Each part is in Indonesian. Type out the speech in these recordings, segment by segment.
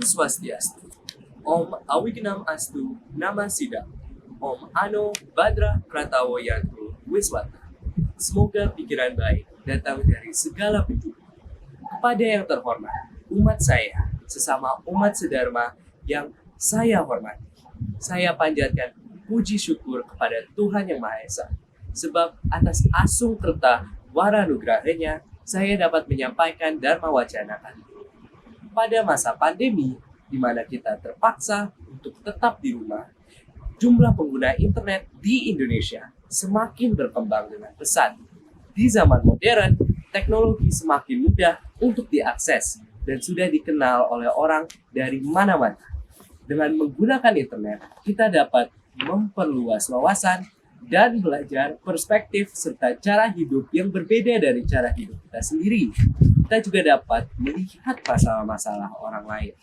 Swastiastu. Om Awignam Astu Nama Sidam. Om Ano Badra Pratawo Yantu Wiswata. Semoga pikiran baik datang dari segala penjuru. Kepada yang terhormat, umat saya, sesama umat sedharma yang saya hormati, saya panjatkan puji syukur kepada Tuhan Yang Maha Esa. Sebab atas asung kerta waranugrahanya, saya dapat menyampaikan Dharma Wacana kali ini. Pada masa pandemi, di mana kita terpaksa untuk tetap di rumah, jumlah pengguna internet di Indonesia semakin berkembang dengan pesat. Di zaman modern, teknologi semakin mudah untuk diakses dan sudah dikenal oleh orang dari mana-mana. Dengan menggunakan internet, kita dapat memperluas wawasan dan belajar perspektif serta cara hidup yang berbeda dari cara hidup kita sendiri. Kita juga dapat melihat masalah-masalah orang lain.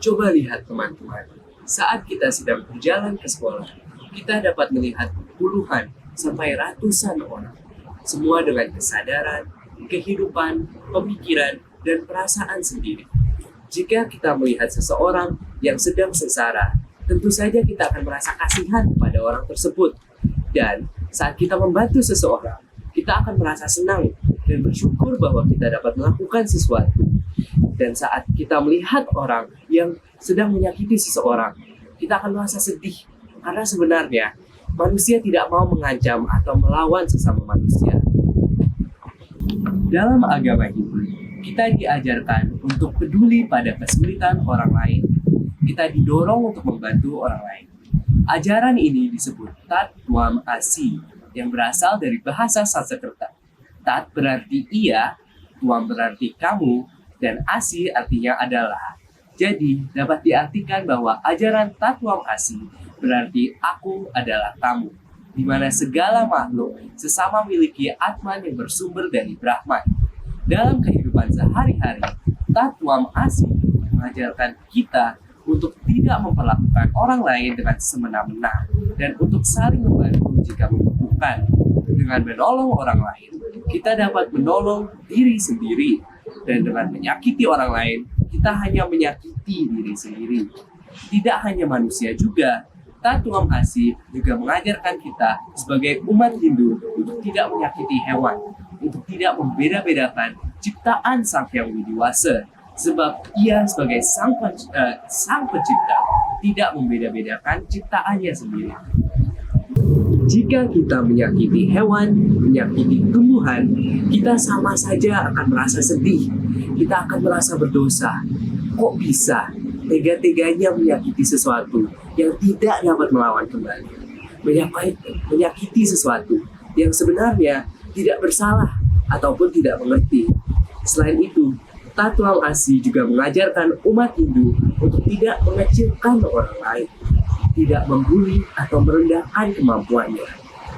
Coba lihat teman-teman, saat kita sedang berjalan ke sekolah, kita dapat melihat puluhan sampai ratusan orang. Semua dengan kesadaran, kehidupan, pemikiran, dan perasaan sendiri. Jika kita melihat seseorang yang sedang sengsara, tentu saja kita akan merasa kasihan kepada orang tersebut. Dan saat kita membantu seseorang, kita akan merasa senang dan bersyukur bahwa kita dapat melakukan sesuatu. Dan saat kita melihat orang yang sedang menyakiti seseorang, kita akan merasa sedih. Karena sebenarnya manusia tidak mau mengancam atau melawan sesama manusia. Dalam agama Hindu, kita diajarkan untuk peduli pada kesulitan orang lain. Kita didorong untuk membantu orang lain. Ajaran ini disebut Tat Twam Asi, yang berasal dari bahasa Sanskerta. Tat berarti ia, Twam berarti kamu, dan Asi artinya adalah. Jadi, dapat diartikan bahwa ajaran Tat Twam Asi berarti aku adalah kamu, di mana segala makhluk sesama memiliki Atman yang bersumber dari Brahman. Dalam kehidupan sehari-hari, Tat Twam Asi mengajarkan kita untuk tidak memperlakukan orang lain dengan semena-mena dan untuk saling membantu jika membutuhkan. Dengan menolong orang lain, kita dapat menolong diri sendiri, dan dengan menyakiti orang lain, kita hanya menyakiti diri sendiri. Tidak hanya manusia juga, Tat Twam Asi juga mengajarkan kita sebagai umat Hindu untuk tidak menyakiti hewan, untuk tidak membeda-bedakan ciptaan Sang Hyang Widiwasa, sebab ia sebagai sang pencipta tidak membeda-bedakan ciptaannya sendiri. Jika kita menyakiti hewan, menyakiti tumbuhan, kita sama saja akan merasa sedih. Kita akan merasa berdosa. Kok bisa tega-teganya menyakiti sesuatu yang tidak dapat melawan kembali? Menyakiti sesuatu yang sebenarnya tidak bersalah ataupun tidak mengerti. Selain itu, Tat Twam Asi juga mengajarkan umat Hindu untuk tidak mengecilkan orang lain, tidak membuli atau merendahkan kemampuannya.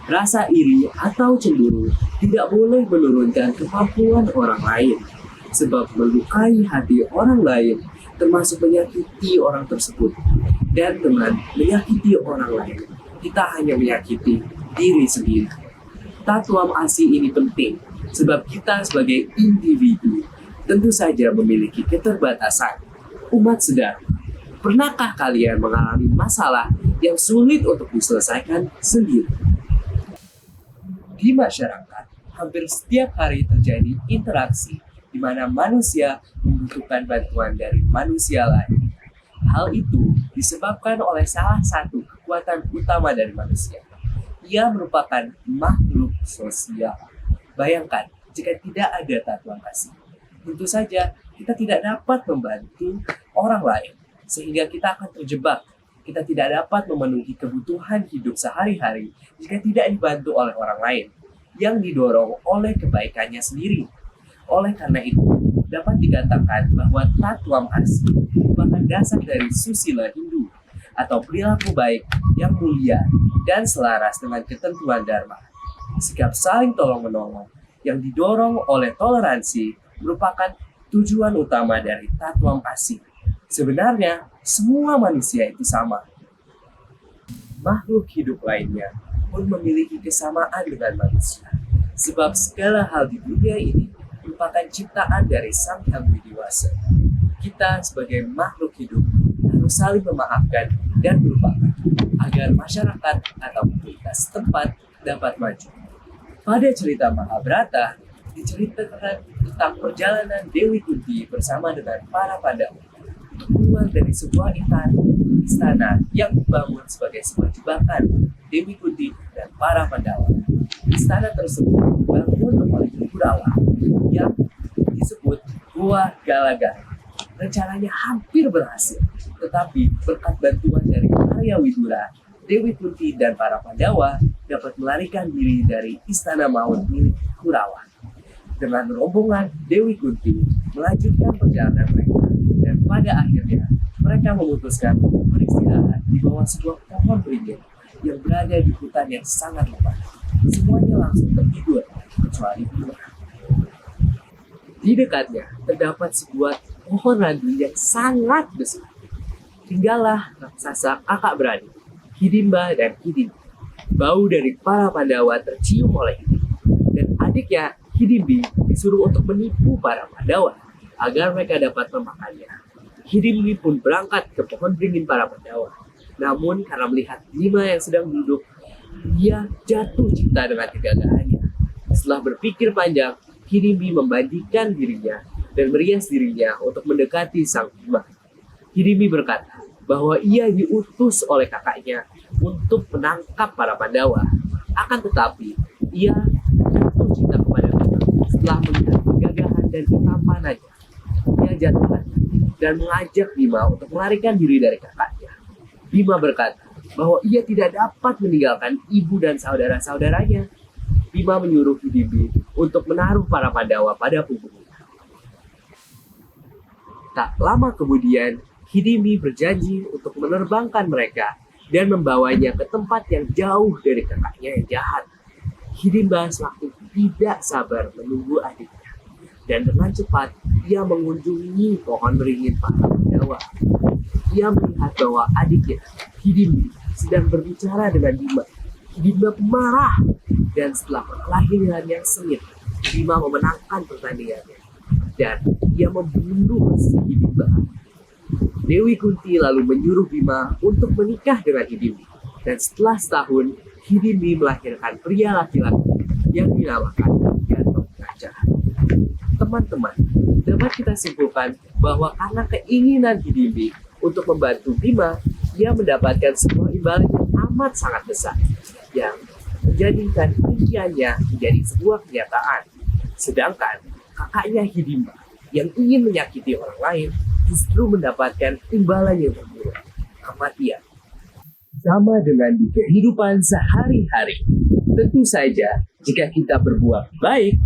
Rasa iri atau cemburu tidak boleh menurunkan kemampuan orang lain, sebab melukai hati orang lain termasuk menyakiti orang tersebut. Dan dengan menyakiti orang lain, kita hanya menyakiti diri sendiri. Tat Twam Asi ini penting, sebab kita sebagai individu tentu saja memiliki keterbatasan. Umat sedar, pernahkah kalian mengalami masalah yang sulit untuk diselesaikan sendiri? Di masyarakat, hampir setiap hari terjadi interaksi di mana manusia membutuhkan bantuan dari manusia lain. Hal itu disebabkan oleh salah satu kekuatan utama dari manusia. Ia merupakan makhluk sosial. Bayangkan, jika tidak ada Tat Twam Asi, tentu saja kita tidak dapat membantu orang lain, sehingga kita akan terjebak. Kita tidak dapat memenuhi kebutuhan hidup sehari-hari jika tidak dibantu oleh orang lain yang didorong oleh kebaikannya sendiri. Oleh karena itu, dapat dikatakan bahwa Tat Twam Asi merupakan dasar dari susila Hindu atau perilaku baik yang mulia dan selaras dengan ketentuan Dharma. Sikap saling tolong-menolong yang didorong oleh toleransi merupakan tujuan utama dari Tat Twam Asi. Sebenarnya, semua manusia itu sama. Makhluk hidup lainnya pun memiliki kesamaan dengan manusia. Sebab segala hal di dunia ini merupakan ciptaan dari Sang Hyang Widiwasa. kita sebagai makhluk hidup harus saling memaafkan dan melupakan agar masyarakat atau komunitas setempat dapat maju. Pada cerita Mahabharata, diceritakan tentang perjalanan Dewi Kunti bersama dengan para Pandawa untuk keluar dari sebuah istana yang dibangun sebagai sebuah jebakan Dewi Kunti dan para Pandawa. Istana tersebut dibangun oleh Kurawa yang disebut Gua Gala-Gala. Rencananya hampir berhasil, tetapi berkat bantuan dari Arya Widura, Dewi Kunti dan para Pandawa dapat melarikan diri dari istana maut milik Kurawa. Dengan rombongan, Dewi Kunti melanjutkan perjalanan mereka, dan pada akhirnya mereka memutuskan untuk beristirahat di bawah sebuah pohon beringin yang berada di hutan yang sangat lebat. Semuanya langsung tertidur, kecuali Bima. Di dekatnya terdapat sebuah pohon randu yang sangat besar. Tinggallah raksasa kakak beradik, Hidimba dan Hidimbi. Bau dari para Pandawa tercium oleh Hidimbi, dan adiknya Hidimbi disuruh untuk menipu para Pandawa agar mereka dapat memakannya. Hidimbi pun berangkat ke pohon beringin para Pandawa. Namun karena melihat Bima yang sedang duduk, dia jatuh cinta dengan kegagahannya. Setelah berpikir panjang, Hidimbi membandingkan dirinya dan merias dirinya untuk mendekati sang Bima. Hidimbi berkata bahwa ia diutus oleh kakaknya untuk menangkap para Pandawa. Akan tetapi, ia jatuh cinta kepada Bima setelah melihat kegagahan dan ketampanannya. Ia jatuh hati dan mengajak Bima untuk melarikan diri dari kakaknya. Bima berkata bahwa ia tidak dapat meninggalkan ibu dan saudara-saudaranya. Bima menyuruh Hidimbi untuk menaruh para Pandawa pada punggungnya. Tak lama kemudian, Hidimbi berjanji untuk menerbangkan mereka dan membawanya ke tempat yang jauh dari kakaknya yang jahat. Hidimba semakin tidak sabar menunggu adiknya, dan dengan cepat ia mengunjungi pohon beringin para Pandawa. Ia melihat bahwa adiknya, Hidimbi, sedang berbicara dengan Bima. Hidimba marah, dan setelah perkelahian yang sengit, Bima memenangkan pertandingannya, dan ia membunuh si Hidimba. Dewi Kunti lalu menyuruh Bima untuk menikah dengan Hidimbi, dan setelah setahun, Hidimbi melahirkan pria laki-laki yang dinamakan Gatotkaca. Teman-teman, dapat kita simpulkan bahwa karena keinginan Hidimbi untuk membantu Bima, ia mendapatkan sebuah imbalan yang amat sangat besar, yang menjadikan impiannya menjadi sebuah kenyataan. Sedangkan kakaknya Hidimba yang ingin menyakiti orang lain justru mendapatkan imbalan yang terburuk, kematian. Sama dengan di kehidupan sehari-hari. Tentu saja jika kita berbuat baik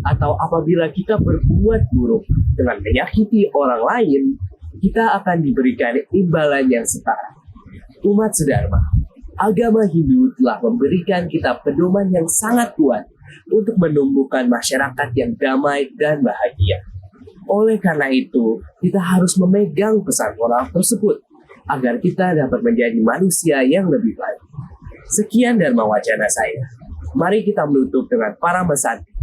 atau apabila kita berbuat buruk dengan menyakiti orang lain, kita akan diberikan imbalan yang setara. Umat sedharma, agama Hindu telah memberikan kita pedoman yang sangat kuat untuk menumbuhkan masyarakat yang damai dan bahagia. Oleh karena itu, kita harus memegang pesan moral tersebut agar kita dapat menjadi manusia yang lebih baik. Sekian Dharma Wacana saya. Mari kita menutup dengan para mesanti.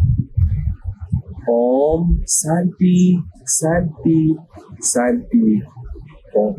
Om Santi Santi Santi Om.